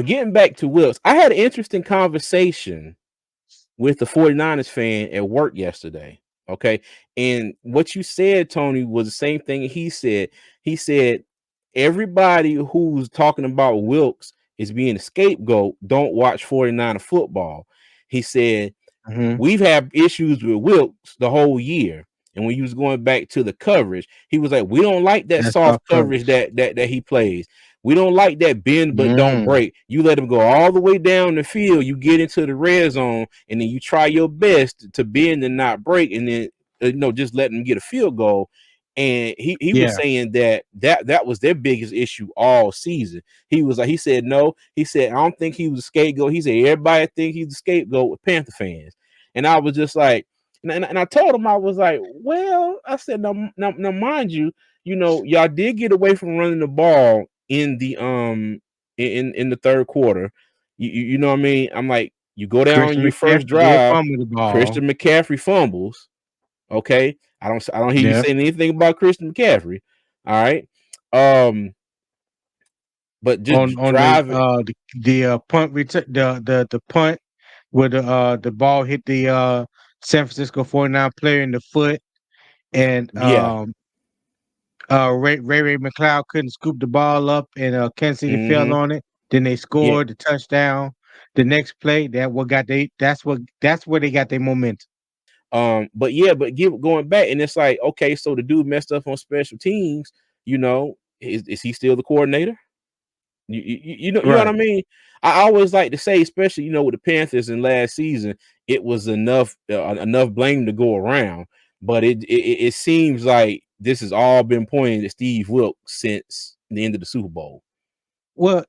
But getting back to Wilks, I had an interesting conversation with the 49ers fan at work yesterday. Okay. And what you said, Tony, was the same thing he said. He said, everybody who's talking about Wilks is being a scapegoat don't watch 49er football. He said, we've had issues with Wilks the whole year. And when he was going back to the coverage, he was like, we don't like that soft coverage that he plays. We don't like that bend but don't break. You let him go all the way down the field. You get into the red zone, and then you try your best to bend and not break, and then just let them get a field goal. And he was saying that was their biggest issue all season. He was like, he said no. He said, I don't think he was a scapegoat. He said everybody think he's a scapegoat with Panther fans. And I was just like, and I told him, I was like, well, I said, now mind you, y'all did get away from running the ball in the in the third quarter. You know what I mean? I'm like, you go down on your first drive, Christian McCaffrey fumbles. Okay. I don't hear you saying anything about Christian McCaffrey. All right. But just on driving the punt return, the punt where the ball hit the San Francisco 49 player in the foot, and Ray McLeod couldn't scoop the ball up, and Kansas City fell on it. Then they scored the touchdown. The next play, that's where they got their momentum. But going back, and it's like, okay, so the dude messed up on special teams. Is he still the coordinator? You know what I mean? I always like to say, especially with the Panthers in last season, it was enough blame to go around. But it seems like this has all been pointing to Steve Wilks since the end of the Super Bowl. Well,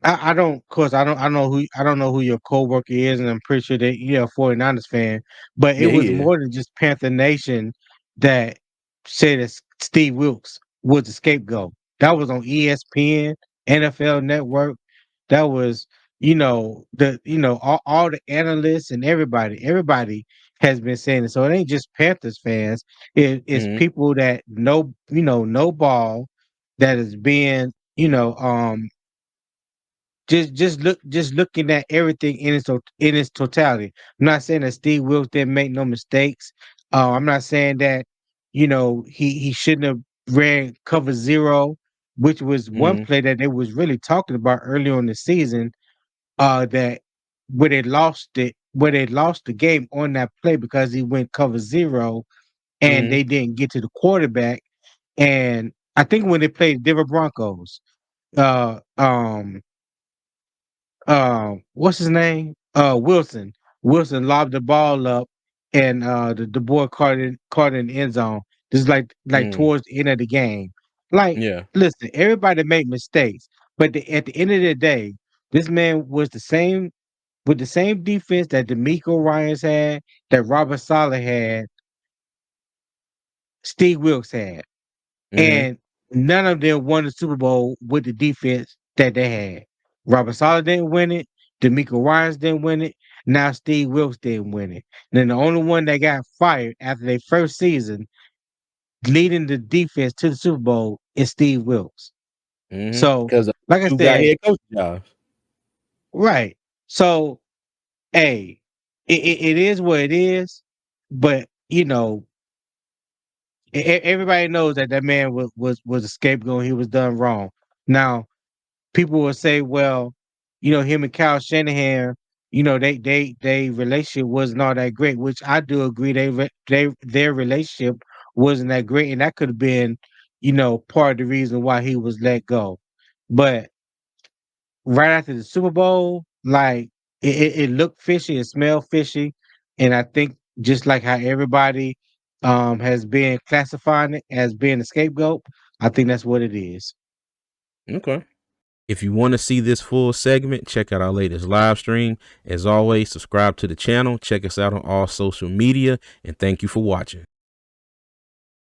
I don't know who your coworker is, and I'm pretty sure that you're a 49ers fan. But it was more than just Panther Nation that said that Steve Wilks was the scapegoat. That was on ESPN, NFL Network. That was all the analysts and everybody has been saying it. So it ain't just Panthers fans. It's people that know ball, that is being just looking at everything in its totality. I'm not saying that Steve Wilks didn't make no mistakes. I'm not saying that he shouldn't have ran cover zero, which was one play that they was really talking about early on the season. That where they lost the game on that play because he went cover zero, and they didn't get to the quarterback. And I think when they played Denver Broncos, what's his name? Wilson. Wilson lobbed the ball up, and the boy caught it in the end zone. Just like towards the end of the game. Like, listen, everybody made mistakes, but at the end of the day, this man was with the same defense that DeMeco Ryans had, that Robert Saleh had, Steve Wilks had, and none of them won the Super Bowl with the defense that they had. Robert Saleh didn't win it. DeMeco Ryans didn't win it. Now Steve Wilks didn't win it. And then the only one that got fired after their first season, leading the defense to the Super Bowl, is Steve Wilks. So, like I said, head coach jobs. Right. So, hey, it is what it is. But everybody knows that man was a scapegoat. He was done wrong. Now, people will say, well, him and Kyle Shanahan, they relationship wasn't all that great, which I do agree. Their relationship wasn't that great, and that could have been, part of the reason why he was let go. But right after the Super Bowl, like it looked fishy, it smelled fishy, and I think just like how everybody has been classifying it as being a scapegoat, I think that's what it is. Okay. If you want to see this full segment, check out our latest live stream. As always, subscribe to the channel, check us out on all social media, and thank you for watching.